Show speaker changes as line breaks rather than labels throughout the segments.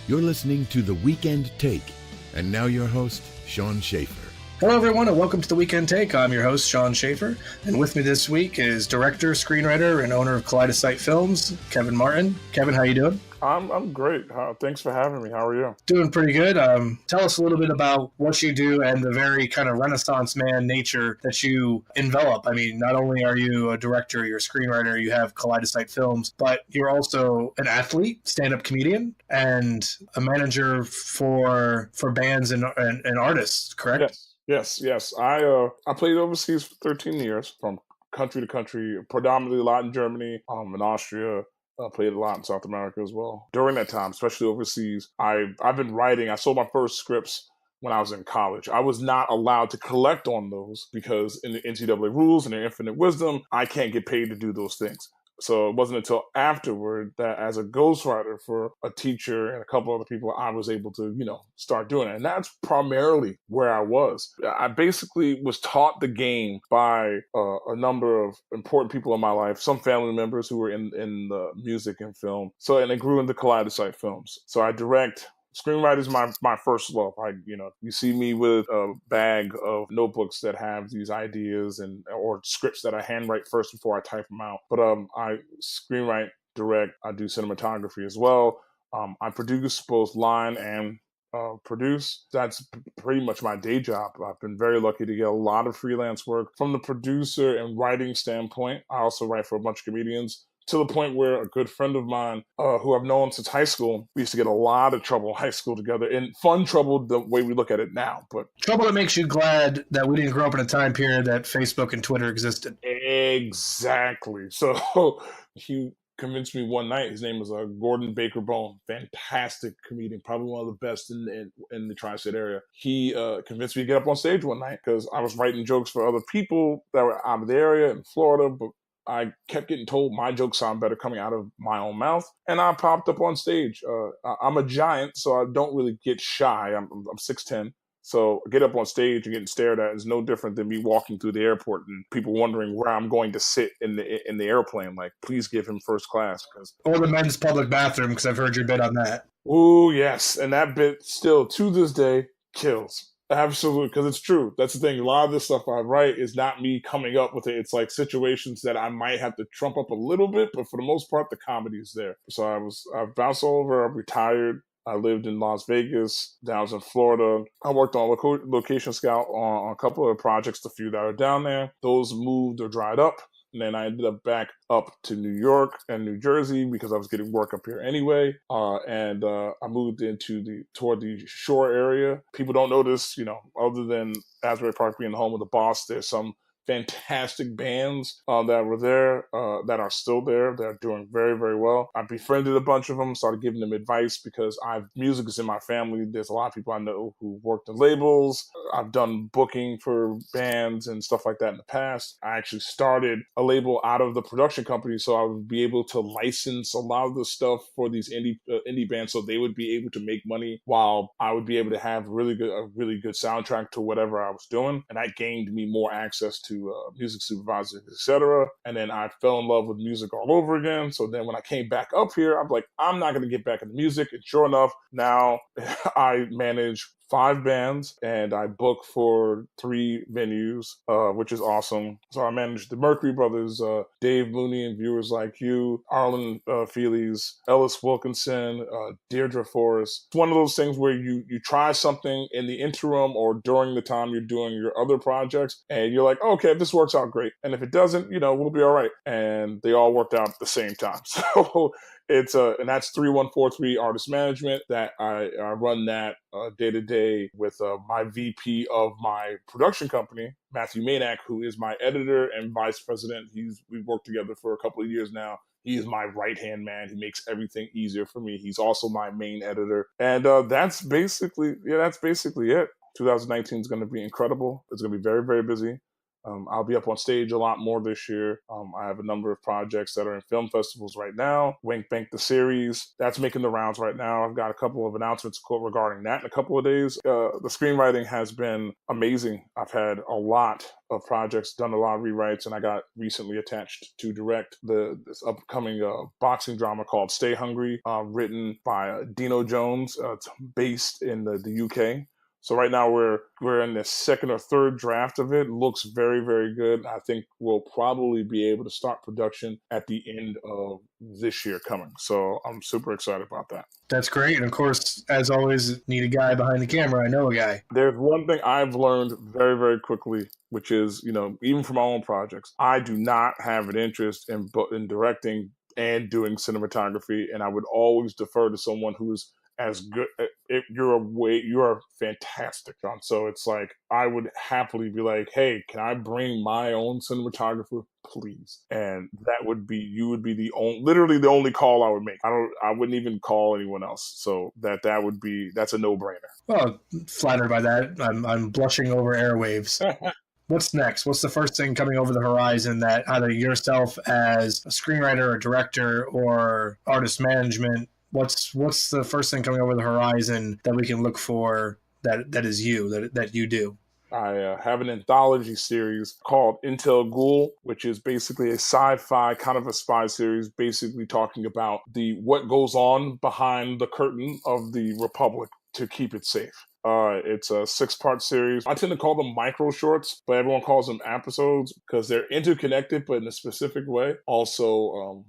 You're listening to The Weekend Take. And now your host, Sean Schaefer.
Hello, everyone, and welcome to The Weekend Take. I'm your host, Sean Schaefer, and with me this week is director, screenwriter, and owner of Kaleidosight Films, Kevin Martin. Kevin, how you doing?
I'm great. Thanks for having me. How are you?
Doing pretty good. Tell us a little bit about what you do and the very kind of Renaissance man nature that you envelop. I mean, not only are you a director, you're a screenwriter, you have Kaleidosight Films, but you're also an athlete, stand-up comedian, and a manager for bands and artists, correct?
Yes. I played overseas for 13 years, from country to country, predominantly a lot in Germany, in Austria. Played a lot in South America as well. During that time, especially overseas, I've been writing. I sold my first scripts when I was in college. I was not allowed to collect on those because in the NCAA rules and their infinite wisdom, I can't get paid to do those things. So it wasn't until afterward that as a ghostwriter for a teacher and a couple other people, I was able to, start doing it. And that's primarily where I was. I basically was taught the game by a number of important people in my life, some family members who were in the music and film. And it grew into Kaleidosight Films. So I direct. Screenwriting is my first love. You see me with a bag of notebooks that have these ideas or scripts that I handwrite first before I type them out. But I screenwrite, direct. I do cinematography as well. I produce both line and produce. That's pretty much my day job. I've been very lucky to get a lot of freelance work from the producer and writing standpoint. I also write for a bunch of comedians, to the point where a good friend of mine, who I've known since high school, we used to get a lot of trouble in high school together, and fun trouble the way we look at it now. But
trouble that makes you glad that we didn't grow up in a time period that Facebook and Twitter existed.
Exactly. So he convinced me one night. His name was Gordon Baker Bone, fantastic comedian, probably one of the best in the tri-state area. He convinced me to get up on stage one night because I was writing jokes for other people that were out of the area in Florida, but I kept getting told my jokes sound better coming out of my own mouth, and I popped up on stage. I'm a giant, so I don't really get shy. I'm 6'10", so get up on stage and getting stared at is no different than me walking through the airport and people wondering where I'm going to sit in the airplane. Like, please give him first class.
Or the men's public bathroom, because I've heard your bit on that.
Ooh, yes, and that bit still to this day kills. Absolutely, because it's true. That's the thing. A lot of this stuff I write is not me coming up with it. It's like situations that I might have to trump up a little bit, but for the most part, the comedy is there. So I've bounced all over. I've retired. I lived in Las Vegas. Then I was in Florida. I worked on Location Scout on a couple of projects, the few that are down there. Those moved or dried up. And then I ended up back up to New York and New Jersey because I was getting work up here anyway. And I moved toward the shore area. People don't know this, other than Asbury Park being the home of the Boss. There's some fantastic bands that were there, that are still there. They're doing very, very well. I befriended a bunch of them, started giving them advice because music is in my family. There's a lot of people I know who worked in labels. I've done booking for bands and stuff like that in the past. I actually started a label out of the production company, so I would be able to license a lot of the stuff for these indie bands, so they would be able to make money while I would be able to have a really good soundtrack to whatever I was doing. And that gained me more access to music supervisors, etc. And then I fell in love with music all over again. So then when I came back up here, I'm like, I'm not going to get back into music. And sure enough, now I manage 5 bands and I book for 3 venues, which is awesome. So I manage the Mercury Brothers, Dave Mooney and Viewers Like You, Arlen Feelies, Ellis Wilkinson, Deirdre Forrest. It's one of those things where you try something in the interim or during the time you're doing your other projects, and you're like, okay, if this works out, great. And if it doesn't, we'll be all right. And they all worked out at the same time. So it's and that's 3143 Artist Management. That I run that day to day with my VP of my production company, Matthew Manak, who is my editor and vice president. We've worked together for a couple of years now. He is my right-hand man. He makes everything easier for me. He's also my main editor. And that's basically it. 2019 is going to be incredible. It's going to be very, very busy. I'll be up on stage a lot more this year. I have a number of projects that are in film festivals right now. Wink Bank the series, that's making the rounds right now. I've got a couple of announcements regarding that in a couple of days. The screenwriting has been amazing. I've had a lot of projects, done a lot of rewrites, and I got recently attached to direct this upcoming boxing drama called Stay Hungry, written by Dino Jones. It's based in the UK. So right now we're in the second or third draft of it. Looks very, very good. I think we'll probably be able to start production at the end of this year coming. So I'm super excited about that.
That's great. And of course, as always, need a guy behind the camera. I know a guy.
There's one thing I've learned very, very quickly, which is, even from my own projects, I do not have an interest in directing and doing cinematography. And I would always defer to someone who's as good. You are fantastic, John. So it's like I would happily be like, hey, can I bring my own cinematographer, please? And you would be literally the only call I would make. I wouldn't even call anyone else. So that's a no-brainer.
Well, flattered by that. I'm blushing over airwaves. What's next? What's the first thing coming over the horizon that either yourself as a screenwriter or director or artist management, what's the first thing coming over the horizon that we can look for that is that you do?
I have an anthology series called Intel Ghoul, which is basically a sci-fi kind of a spy series, basically talking about what goes on behind the curtain of the Republic to keep it safe. It's a 6-part series. I tend to call them micro shorts, but everyone calls them episodes because they're interconnected, but in a specific way. Also,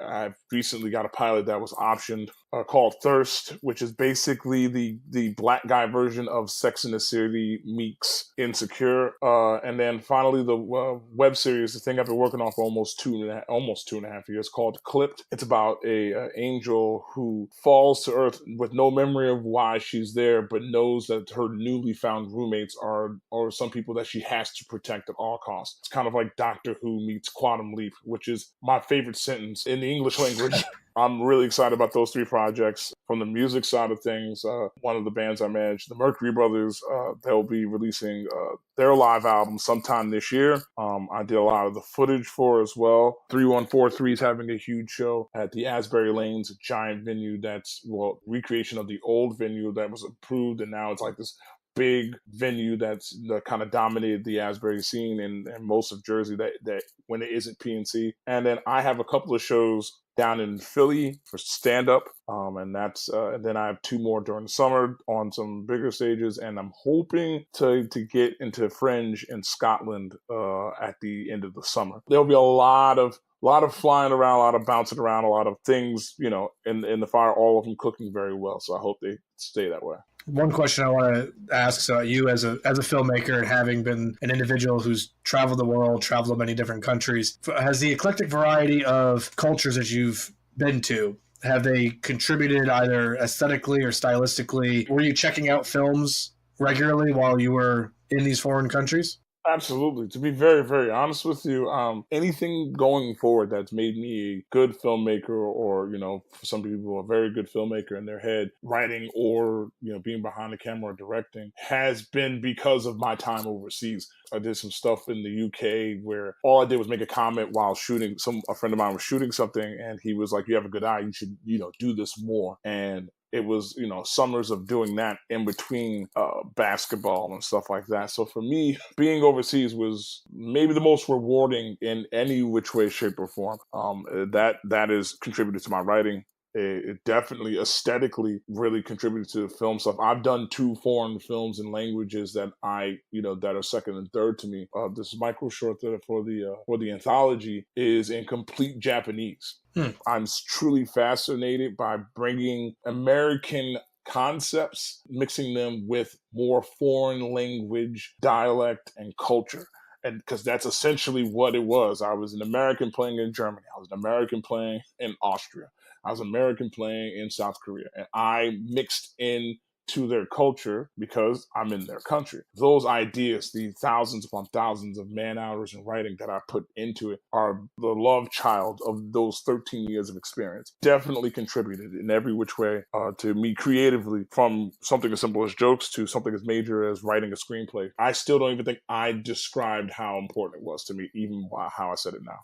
I've recently got a pilot that was optioned called Thirst, which is basically the black guy version of Sex and the City meets Insecure. And then finally, the web series, the thing I've been working on for almost two and a half years, called Clipped. It's about a angel who falls to Earth with no memory of why she's there, but knows that her newly found roommates are some people that she has to protect at all costs. It's kind of like Doctor Who meets Quantum Leap, which is my favorite sentence in the English language. I'm really excited about those 3 projects. From the music side of things, one of the bands I manage, the Mercury Brothers, they'll be releasing their live album sometime this year. I did a lot of the footage for as well. 3143 is having a huge show at the Asbury Lanes, a giant venue that's, recreation of the old venue that was approved, and now it's like this big venue that kind of dominated the Asbury scene and most of Jersey that when it isn't PNC. And then I have a couple of shows down in Philly for stand-up, and then I have 2 more during the summer on some bigger stages, and I'm hoping to get into Fringe in Scotland at the end of the summer. There'll be a lot of flying around, a lot of bouncing around, a lot of things, in the fire, all of them cooking very well. So I hope they stay that way.
One question I want to ask, so you as a filmmaker and having been an individual who's traveled the world, traveled many different countries, has the eclectic variety of cultures that you've been to, have they contributed either aesthetically or stylistically? Were you checking out films regularly while you were in these foreign countries?
Absolutely. To be very, very honest with you, anything going forward that's made me a good filmmaker, or, for some people, a very good filmmaker in their head, writing or, being behind the camera or directing, has been because of my time overseas. I did some stuff in the UK where all I did was make a comment while shooting. A friend of mine was shooting something, and he was like, "You have a good eye. You should, do this more." And it was, summers of doing that in between basketball and stuff like that. So for me, being overseas was maybe the most rewarding in any which way, shape, or form. That is contributed to my writing. It definitely aesthetically really contributed to the film stuff. I've done 2 foreign films in languages that that are second and third to me. This micro short that for the anthology is in complete Japanese. I'm truly fascinated by bringing American concepts, mixing them with more foreign language, dialect, and culture. And because that's essentially what it was. I was an American playing in Germany. I was an American playing in Austria. I was an American playing in South Korea. And I mixed in to their culture because I'm in their country. Those ideas, the thousands upon thousands of man hours in writing that I put into it, are the love child of those 13 years of experience. Definitely contributed in every which way to me creatively, from something as simple as jokes to something as major as writing a screenplay. I still don't even think I described how important it was to me, even how I said it now.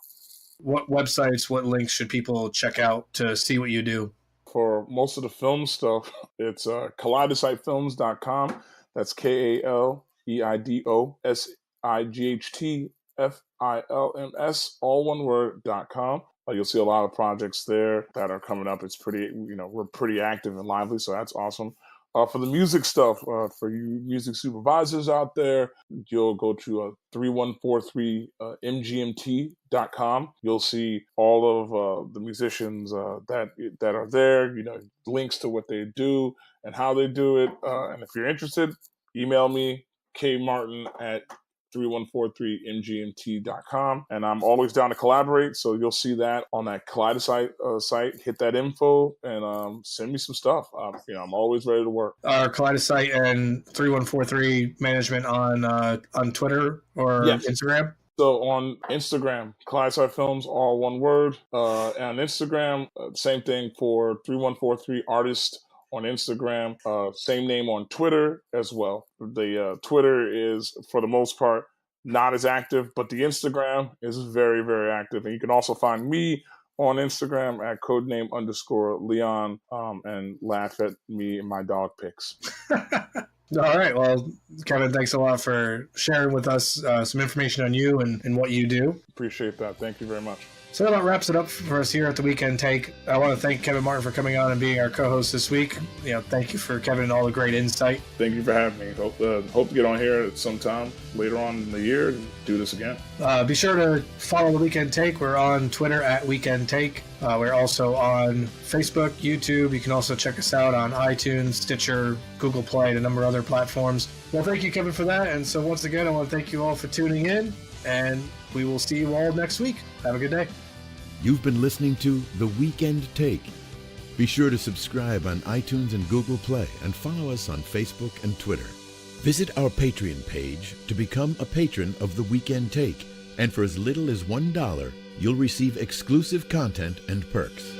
What websites, what links should people check out to see what you do?
For most of the film stuff, it's KaleidosightFilms.com. That's KaleidosightFilms, all one word.com. You'll see a lot of projects there that are coming up. It's pretty, we're pretty active and lively, so that's awesome. For the music stuff, for you music supervisors out there, you'll go to 3143mgmt.com. You'll see all of the musicians that are there, links to what they do and how they do it. And if you're interested, email me, kmartin@3143mgmt.com. And I'm always down to collaborate. So you'll see that on that Kaleidosight site. Hit that info and send me some stuff. I'm always ready to work.
Are Kaleidosight and 3143 management on Twitter or Instagram?
So on Instagram, Kaleidosight Films, all one word. And on Instagram, same thing for 3143 Artist on Instagram. Same name on Twitter as well. The Twitter is, for the most part, not as active, but the Instagram is very, very active. And you can also find me on Instagram at codename_Leon and laugh at me and my dog pics.
All right. Well, Kevin, thanks a lot for sharing with us some information on you and what you do.
Appreciate that. Thank you very much.
So that about wraps it up for us here at the Weekend Take. I want to thank Kevin Martin for coming on and being our co-host this week. Thank you for Kevin and all the great insight.
Thank you for having me. Hope to get on here at some time later on in the year and do this again.
Be sure to follow the Weekend Take. We're on Twitter at Weekend Take. We're also on Facebook, YouTube. You can also check us out on iTunes, Stitcher, Google Play, and a number of other platforms. Well, thank you, Kevin, for that. And so once again, I want to thank you all for tuning in, and we will see you all next week. Have a good day.
You've been listening to The Weekend Take. Be sure to subscribe on iTunes and Google Play and follow us on Facebook and Twitter. Visit our Patreon page to become a patron of The Weekend Take, and for as little as $1, you'll receive exclusive content and perks.